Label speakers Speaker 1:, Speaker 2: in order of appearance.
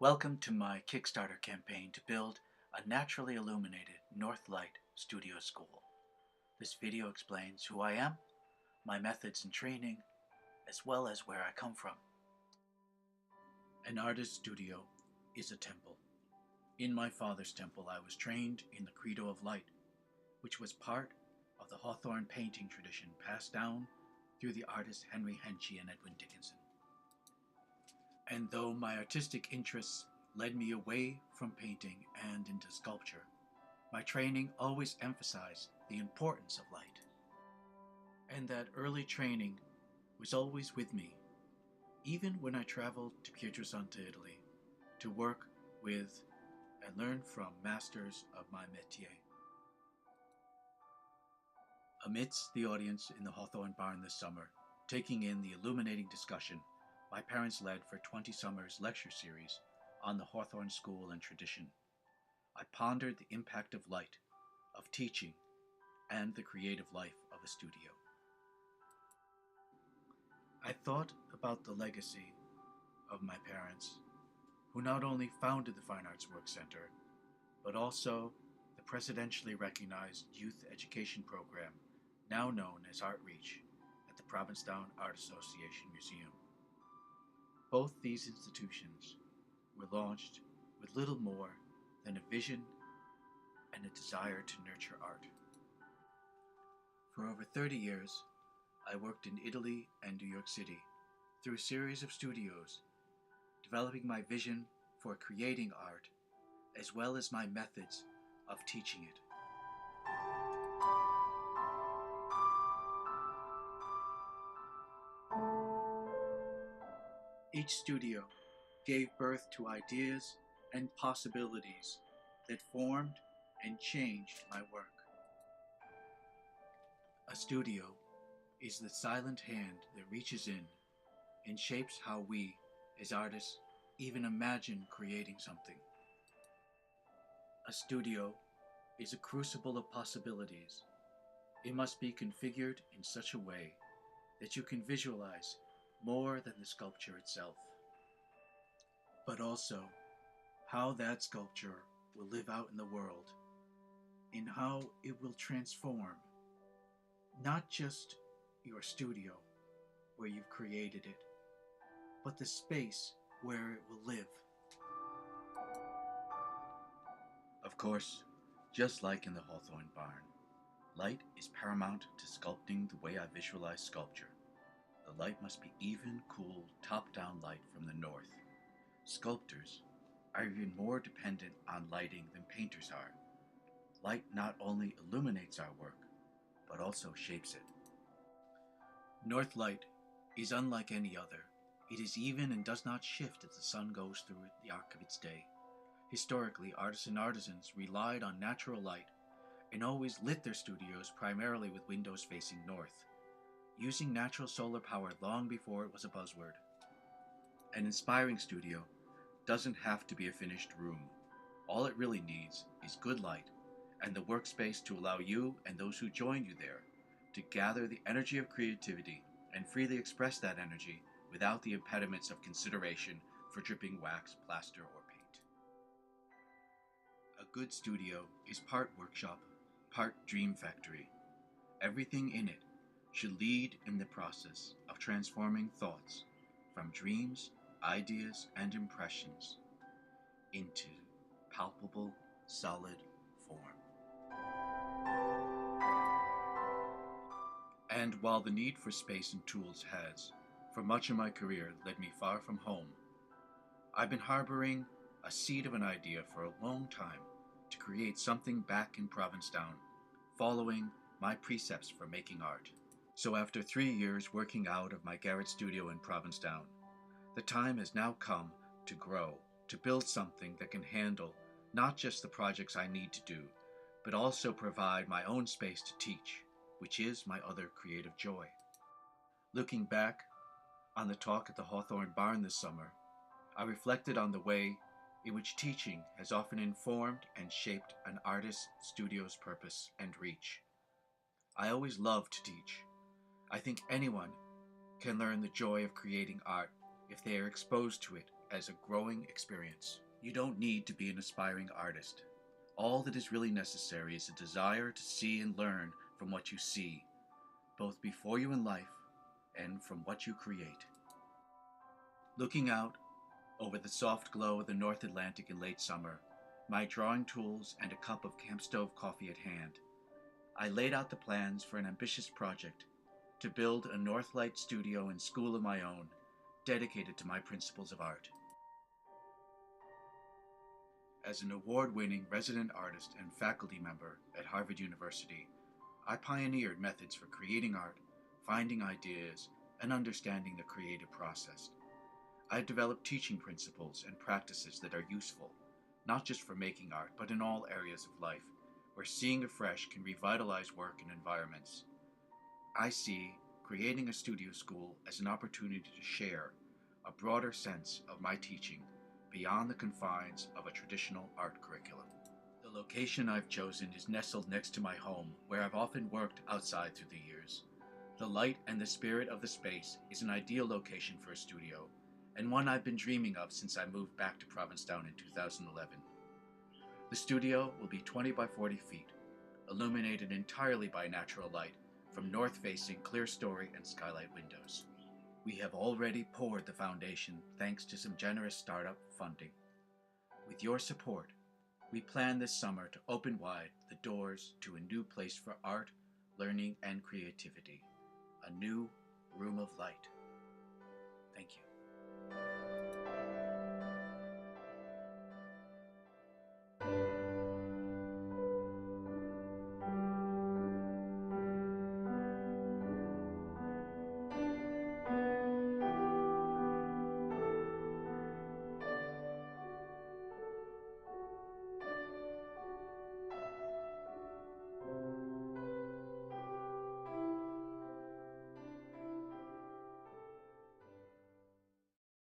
Speaker 1: Welcome to my Kickstarter campaign to build a naturally illuminated North Light studio school. This video explains who I am, my methods and training, as well as where I come from. An artist's studio is a temple. In my father's temple, I was trained in the Credo of Light, which was part of the Hawthorne painting tradition passed down through the artists Henry Henchy and Edwin Dickinson. And though my artistic interests led me away from painting and into sculpture, my training always emphasized the importance of light. And that early training was always with me, even when I traveled to Pietrasanta, Italy, to work with and learn from masters of my métier. Amidst the audience in the Hawthorne Barn this summer, taking in the illuminating discussion my parents led for 20 Summers lecture series on the Hawthorne School and tradition, I pondered the impact of light, of teaching, and the creative life of a studio. I thought about the legacy of my parents, who not only founded the Fine Arts Work Center, but also the presidentially recognized youth education program now known as ArtReach at the Provincetown Art Association Museum. Both these institutions were launched with little more than a vision and a desire to nurture art. For over 30 years, I worked in Italy and New York City through a series of studios, developing my vision for creating art as well as my methods of teaching it. Each studio gave birth to ideas and possibilities that formed and changed my work. A studio is the silent hand that reaches in and shapes how we, as artists, even imagine creating something. A studio is a crucible of possibilities. It must be configured in such a way that you can visualize more than the sculpture itself, but also how that sculpture will live out in the world, in how it will transform not just your studio where you've created it, but the space where it will live. Of course, just like in the Hawthorne Barn, light is paramount to sculpting the way I visualize sculpture. The light must be even, cool, top-down light from the north. Sculptors are even more dependent on lighting than painters are. Light not only illuminates our work, but also shapes it. North light is unlike any other. It is even and does not shift as the sun goes through the arc of its day. Historically, artists and artisans relied on natural light and always lit their studios primarily with windows facing north, using natural solar power long before it was a buzzword. An inspiring studio doesn't have to be a finished room. All it really needs is good light and the workspace to allow you and those who join you there to gather the energy of creativity and freely express that energy without the impediments of consideration for dripping wax, plaster, or paint. A good studio is part workshop, part dream factory. Everything in it should lead in the process of transforming thoughts from dreams, ideas, and impressions into palpable, solid form. And while the need for space and tools has, for much of my career, led me far from home, I've been harboring a seed of an idea for a long time to create something back in Provincetown, following my precepts for making art. So after 3 years working out of my garret studio in Provincetown, the time has now come to grow, to build something that can handle not just the projects I need to do, but also provide my own space to teach, which is my other creative joy. Looking back on the talk at the Hawthorne Barn this summer, I reflected on the way in which teaching has often informed and shaped an artist's studio's purpose and reach. I always loved to teach. I think anyone can learn the joy of creating art if they are exposed to it as a growing experience. You don't need to be an aspiring artist. All that is really necessary is a desire to see and learn from what you see, both before you in life and from what you create. Looking out over the soft glow of the North Atlantic in late summer, my drawing tools and a cup of camp stove coffee at hand, I laid out the plans for an ambitious project to build a Northlight studio and school of my own, dedicated to my principles of art. As an award-winning resident artist and faculty member at Harvard University, I pioneered methods for creating art, finding ideas, and understanding the creative process. I developed teaching principles and practices that are useful, not just for making art, but in all areas of life, where seeing afresh can revitalize work and environments. I see creating a studio school as an opportunity to share a broader sense of my teaching beyond the confines of a traditional art curriculum. The location I've chosen is nestled next to my home, where I've often worked outside through the years. The light and the spirit of the space is an ideal location for a studio, and one I've been dreaming of since I moved back to Provincetown in 2011. The studio will be 20 by 40 feet, illuminated entirely by natural light from north-facing clear-story and skylight windows. We have already poured the foundation thanks to some generous startup funding. With your support, we plan this summer to open wide the doors to a new place for art, learning, and creativity. A new room of light. Thank you.